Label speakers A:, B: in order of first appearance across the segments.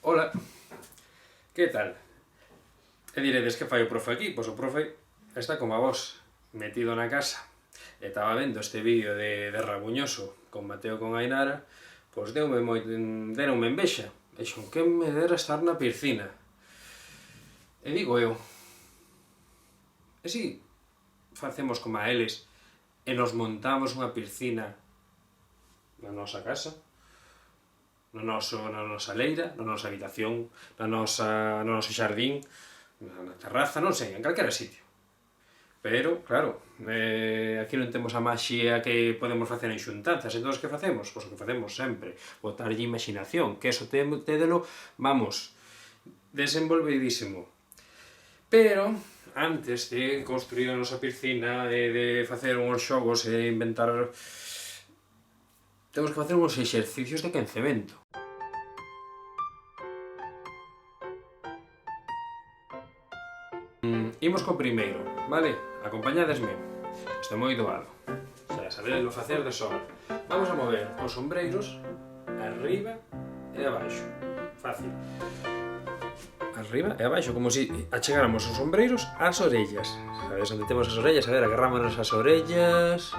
A: Ola, que tal? E diredes que fai o profe aquí? Pois o profe está como a vos, metido na casa. E estaba vendo este vídeo de Rabuñoso con Mateo con Ainara, pois deronme envexa. E xo, que me dera estar na piscina. E digo eu, e si facemos como a eles e nos montamos unha piscina na nosa casa? Na nosa leira, na nosa habitación, no noso xardín, na terraza, non sei, en calquera sitio. Pero, claro, aquí non temos a maxia que podemos facer en xuntanzas, entón que facemos? Pois o que facemos sempre, botarlle imaginación, que eso tédelo, vamos, desenvolvedísimo. Pero, antes de construir a nosa piscina, de facer uns xogos e inventar, temos que facer uns exercicios de quencemento. Imos co primeiro, vale? Acompañadesme. Isto é moi doado. Xa sabedelo facer de sobra. Vamos a mover os ombreiros arriba e abaixo. Fácil. Arriba e abaixo, como se achegáramos os ombreiros ás orellas. Sabes onde temos as orellas? A ver, agarrámonos as orellas.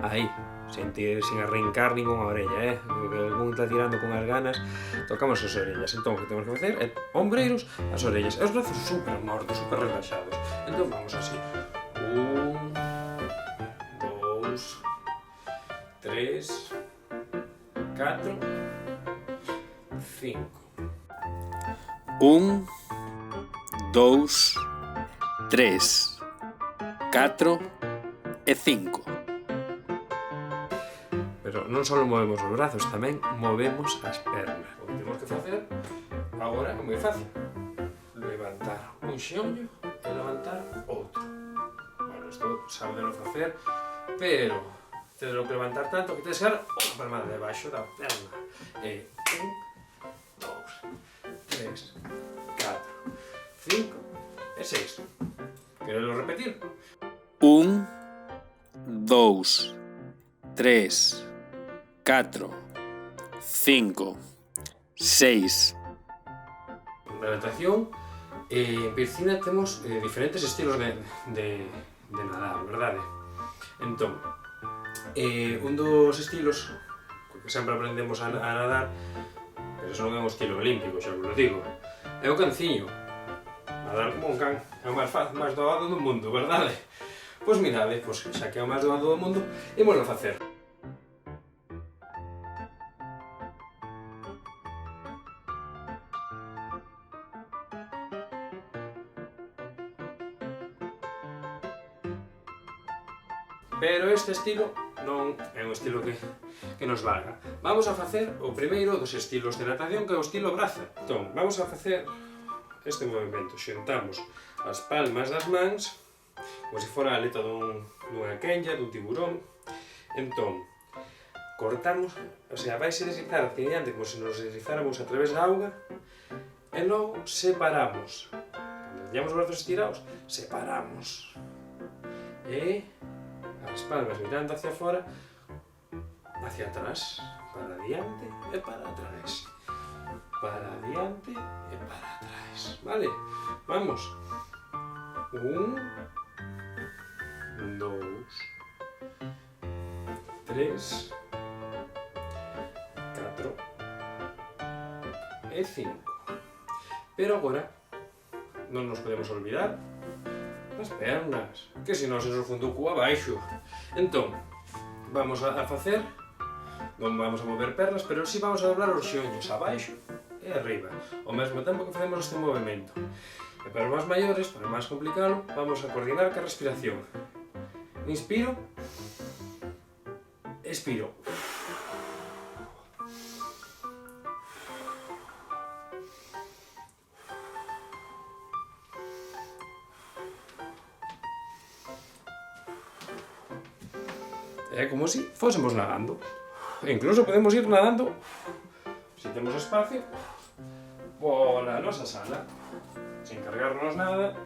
A: Aí, sin arrincar ninguna orella, que algún está tirando con as ganas, tocamos as orellas. Entón, o que temos que facer é ombreiros ás orellas. E os brazos super mortos, super relaxados. Entón, vamos así. 1, 2, 3, 4, 5.
B: 1, 2, 3, 4 e 5.
A: Pero non só movemos os brazos, tamén movemos as pernas. O que temos que facer agora é moi fácil. Levantar un xeonllo e levantar outro. Bueno, isto sabedelo facer, pero tedelo que levantar tanto que tedes que dar unha palmada debaixo da perna. E 1, 2, 3, 4, 5 e 6. Querelo repetir?
B: 1, 2, 3, 4, 5, 6.
A: Na natación, en piscina temos diferentes estilos de nadar, verdade? Entón, un dos estilos que sempre aprendemos a nadar, pero eso non é un estilo olímpico, xa vos lo digo, é o canciño. Nadar como un can, é o máis doado do mundo, verdade? Pois mirade, xa que é o máis doado do mundo, ímoslo facer. Pero este estilo non é un estilo que nos valga. Vamos a facer o primeiro dos estilos de natación, que é o estilo braza. Entón, vamos a facer este movimento. Xuntamos as palmas das mans, como se fora a aleta dunha quenlla, dun tiburón. Entón, cortamos, o sea, vais a deslizar hacia diante como se nos deslizáramos a través da auga, e logo separamos. Cando teñamos os brazos estirados, separamos. E as palmas mirando hacia fora, hacia atrás, para adiante e para atrás, para adiante e para atrás, vale? Vamos. 1, 2, 3, 4 e 5. Pero agora non nos podemos olvidar as pernas, que se non se nos funde o cu abaixo. Entón, vamos a facer, non vamos a mover pernas, pero si vamos a doblar os xeonllos abaixo e arriba, ao mesmo tempo que facemos este movimento. E para os máis maiores, para máis complicado, vamos a coordinar ca respiración. Inspiro, expiro. É como se fósemos nadando. E incluso podemos ir nadando, se temos espacio, pola nosa sala, sin cargarnos nada,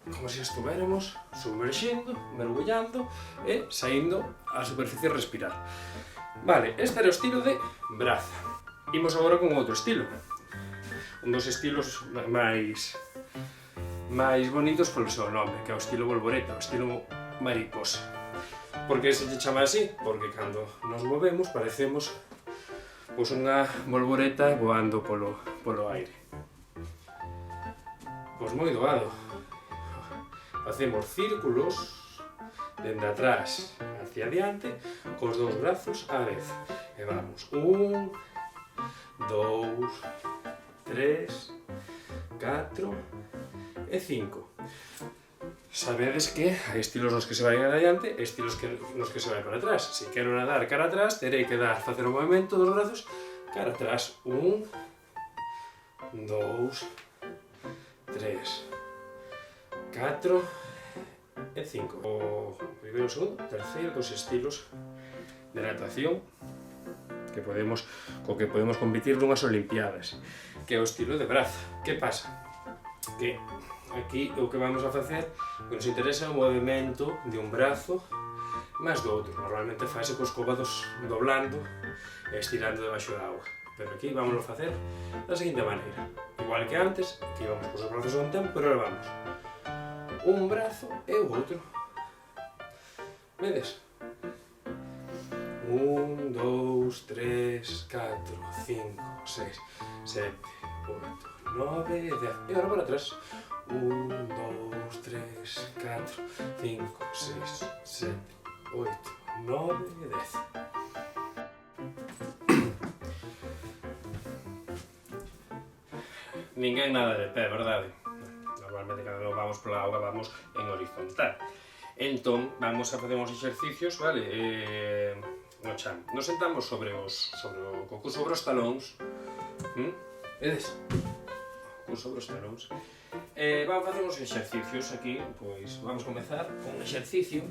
A: como se estuveremos submerxindo, mergullando e saindo á superficie a respirar. Vale, este era o estilo de braza. Imos agora con outro estilo. Un dos estilos máis bonitos polo seu nome, que é o estilo bolboreta, o estilo mariposa. Por que se lle chama así? Porque cando nos movemos parecemos pois unha bolboreta voando polo aire. Pois moi doado. Facemos círculos dende atrás hacia adiante cos dous brazos á vez. E vamos 1, 2, 3, 4 e 5. Sabedes que hai estilos nos que se vai adiante e estilos nos que se vai para atrás. Se quero nadar cara atrás, terei que facer o movimento dos brazos cara atrás. 1, 2, 3, 4 e 5. O primeiro, o segundo, o terceiro dos estilos de natación co que podemos competir nunhas olimpiadas, que é o estilo de braza. Que pasa? Que aquí o que vamos a facer, o que nos interesa é o movimento de un brazo máis do outro. Normalmente fase cos cóbados doblando e estirando debaixo da auga. Pero aquí vamos a facer da seguinte maneira. Igual que antes, que íbamos cos brazos a un tempo, pero ahora vamos un brazo e o outro. Vedes? 1, 2, 3, 4, 5, 6, 7, 8, 9, 10. E agora para atrás. 1, 2, 3, 4, 5, 6, 7, 8, 9 e 10. Ninguén nada de pé, verdade? Normalmente cando vamos pola auga vamos en horizontal. Entón, vamos a facer uns exercicios, vale? No chan. Nos sentamos sobre os talóns. Vedes? Sobre os talóns. Vamos a facer uns exercicios aquí, pois vamos comezar con un exercicio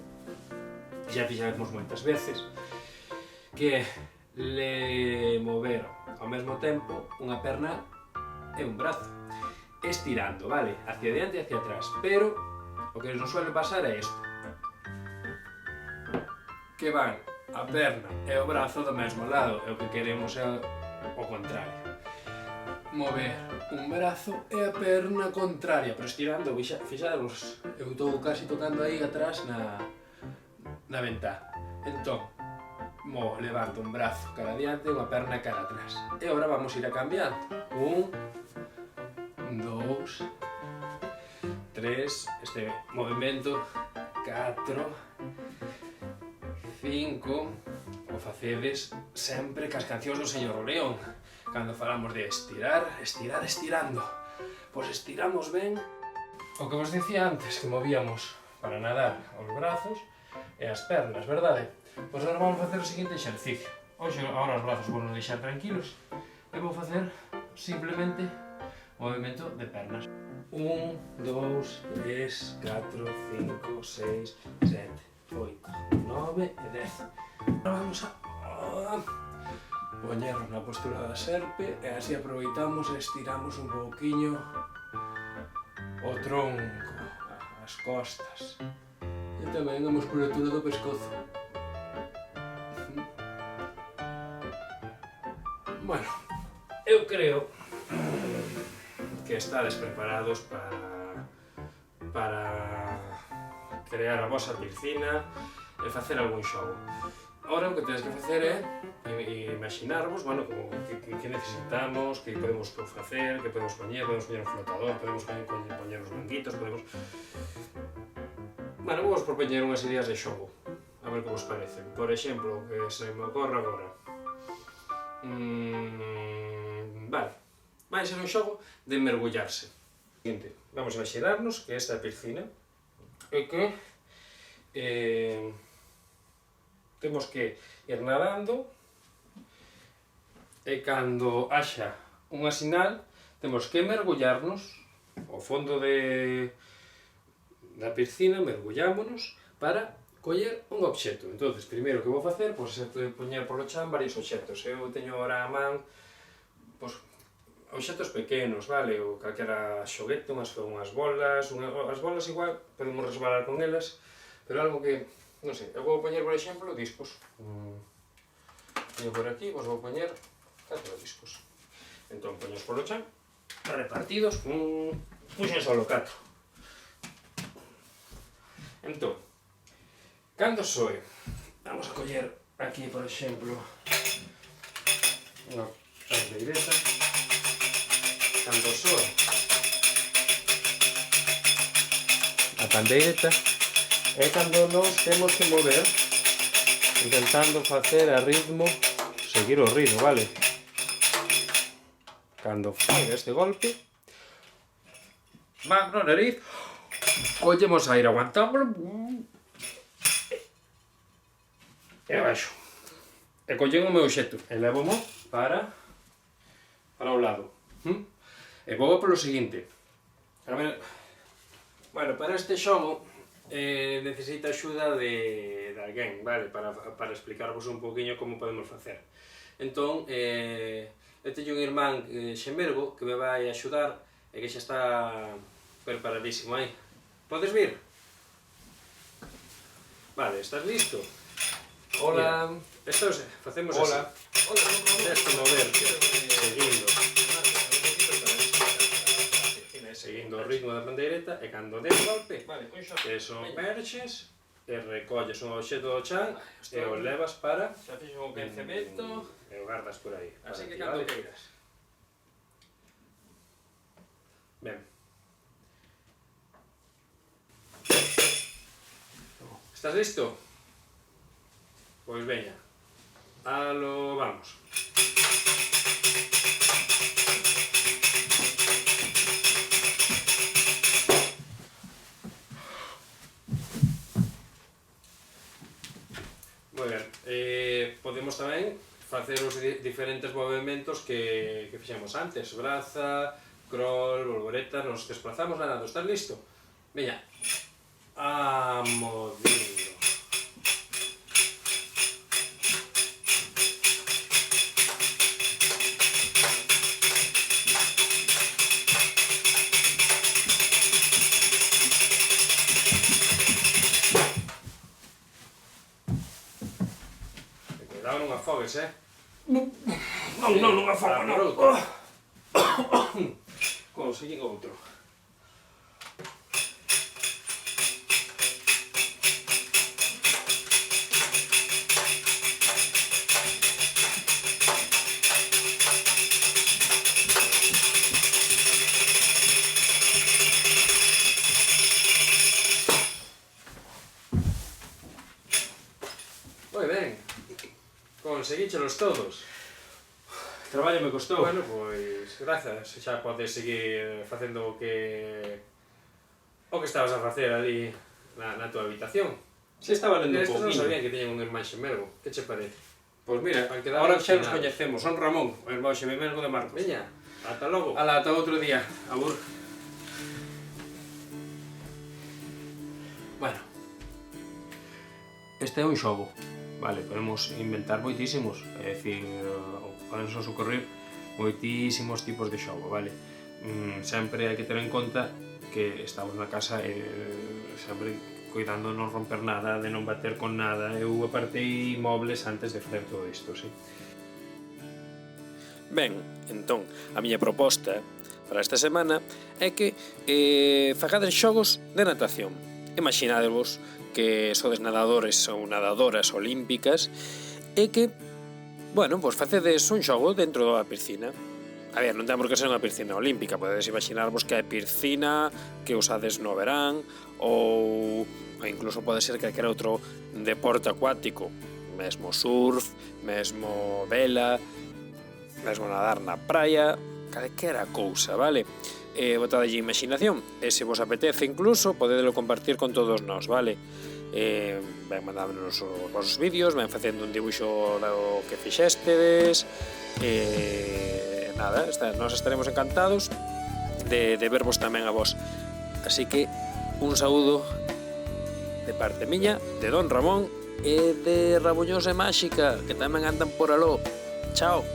A: que xa fixemos moitas veces, que é mover ao mesmo tempo unha perna e un brazo, estirando, vale? Hacia diante e hacia atrás, pero o que nos suele pasar é isto, que van a perna e o brazo do mesmo lado, e o que queremos é o contrario. Mover un brazo e a perna contraria, pero estirando, fixadevos, eu estou casi tocando aí atrás na ventá. Entón, levanto un brazo cara adiante e unha perna cara atrás. E agora vamos ir a cambiando. 1, 2, 3, este movimento, 4, 5, o facedes sempre cas cancións do Señor León, cando falamos de estirar, estirando. Pois estiramos ben. O que vos dicía antes, que movíamos para nadar os brazos e as pernas, verdade? Pois agora vamos facer o seguinte exercicio. Hoxe, agora os brazos vou deixar tranquilos e vou facer simplemente movimento de pernas. 1, 2, 3, 4, 5, 6, 7, 8, 9 e 10. Agora vamos a poñernos na postura da serpe e así aproveitamos e estiramos un pouquiño o tronco, as costas e tamén a musculatura do pescozo. Bueno, eu creo que estades preparados para crear a vosa piscina e facer algún xogo. Agora o que tedes que facer é imaginarvos, bueno, que necesitamos, que podemos facer, que podemos poñer un flotador, podemos poñer os manguitos, podemos... Bueno, vamos por poñer unhas ideas de xogo, a ver que vos parecen. Por exemplo, que se me ocorre agora. Vale, vai ser un xogo de mergullarse. Vamos a imaginarnos que esta é a piscina e que temos que ir nadando e cando haxa unha sinal temos que mergullarnos ao fondo da piscina, mergullámonos para coller un obxecto. Entonces, primeiro que vou facer, pois é poñer polo chan varios obxectos. Eu teño ahora a man, pois, obxectos pequenos, vale? Ou calquera xoguete, unhas bolas, as bolas igual podemos resbalar con elas, pero algo que, non sei, eu vou poñer, por exemplo, discos. Teño por aquí, vos vou poñer 4 discos. Entón, poños polo chan, repartidos, puxen solo 4. Entón, cando soe, vamos a coller aquí, por exemplo, unha pandeireta. Cando soe a pandeireta é cando nos temos que mover intentando facer a ritmo, seguir o ritmo, vale? Cando fai este golpe, va no nariz, collemos aire, aguantámoslo e abaixo. E collen o meu xeto e levo-mo para o lado. E vou polo seguinte. A ver, bueno, para este xogo necesita axuda de alguén, vale? Para explicarvos un poquinho como podemos facer. Entón, eu teño un irmán xemelgo que me vai axudar e que xa está preparadísimo aí. Podes vir? Vale, estás listo?
C: Hola.
A: Esto facemos
C: Hola.
A: así. Esto moverte, seguindo o ritmo da pandeireta e cando dé o golpe, que son perches e recolles un obxeto do chan e o levas para
C: Xa fixo un quencemento.
A: e o guardas por aí.
C: Así que
A: ti,
C: cando
A: vale?
C: queiras.
A: Ben. Estás listo? Pois veña. Alo, vamos. Moi ben. Podemos tamén facer os diferentes movimentos que fixemos antes. Braza, crawl, volvoreta, nos desplazamos nadando. Estás listo? Veña. Amodindo. Cuidado, non afogues, Non afogo, non. Conseguín outro. Moi ben. Conseguíchelos todos.
C: Traballo me costou.
A: Bueno, pois, grazas. Xa podes seguir facendo o que estabas a facer ali na tua habitación.
C: Se estaba lendo un
A: Estes non
C: pouquinho.
A: sabían que teñen un irmán xemelgo. Que che parece?
C: Pois mira,
A: Van quedar
C: ahora xa nos
A: alucinados.
C: coñecemos. Son Ramón, o irmão xemelgo de Marcos.
A: Veña, ata logo.
C: Ala, ata outro día. Abur.
A: Bueno, este é un xogo, vale, podemos inventar moitísimos, é dicir, podemos nos ocorrer moitísimos tipos de xogo, vale? Sempre hai que ter en conta que estamos na casa e sempre cuidando de non romper nada, de non bater con nada. Eu apartei mobles antes de facer todo isto, sí.
B: Ben, entón, a miña proposta para esta semana é que fagades xogos de natación. Imaginadevos que sodes nadadores ou nadadoras olímpicas e que, bueno, pois facedes un xogo dentro da piscina. A ver, non temos que ser unha piscina olímpica, podedes imaginarvos que é piscina que usades no verán ou incluso pode ser calquera outro deporte acuático, mesmo surf, mesmo vela, mesmo nadar na praia, calquera cousa, vale? Botadelle imaginación e se vos apetece incluso podedelo compartir con todos nós, vale? Ben mandándonos os vosos vídeos, ben facendo un dibuixo do que fixestedes nada, nós estaremos encantados de vervos tamén a vos. Así que un saúdo de parte miña, de Don Ramón e de Rabuñosa e Máxica, que tamén andan por aló. Chao.